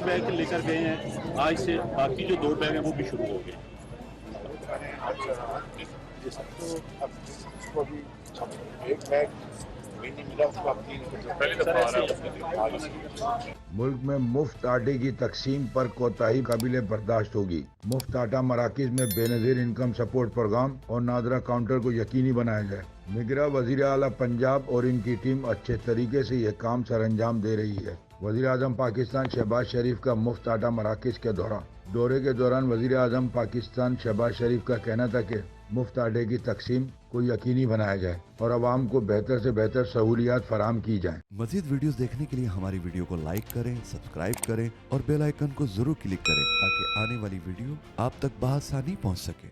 Bag लेकर गए हैं, आज से बाकी जो 2 बैग हैं वो भी शुरू हो गए। जी सर। तो अब जिसको अभी एक बैग भी नहीं मिला उसको आप 3 पहली सर दफा आ ऐसे रहा है। मुल्क में मुफ्त आटे की तकसीम पर कोताही काबिले बर्दाश्त होगी। मुफ्त आटा मराकिज में बेनजीर इनकम सपोर्ट प्रोग्राम और नादरा काउंटर को यकीनी बनाया जाए। निगरां वजीर आला पंजाब और इनकी टीम अच्छे तरीके से यह काम सरअंजाम दे रही है। वजीर आजम पाकिस्तान शहबाज शरीफ का मुफ्त आटा मराकिज के दौरे के दौरान वजीर आजम पाकिस्तान शहबाज शरीफ का कहना था कि मुफ्त आटे की तकसीम को यकीनी बनाया जाए और आवाम को बेहतर से बेहतर सहूलियात फराहम की जाए। मजीद वीडियोस देखने के लिए हमारी वीडियो को लाइक करें, सब्सक्राइब करें और बेल आइकन को जरूर क्लिक करें ताकि आने वाली वीडियो आप तक बआसानी पहुंच सके।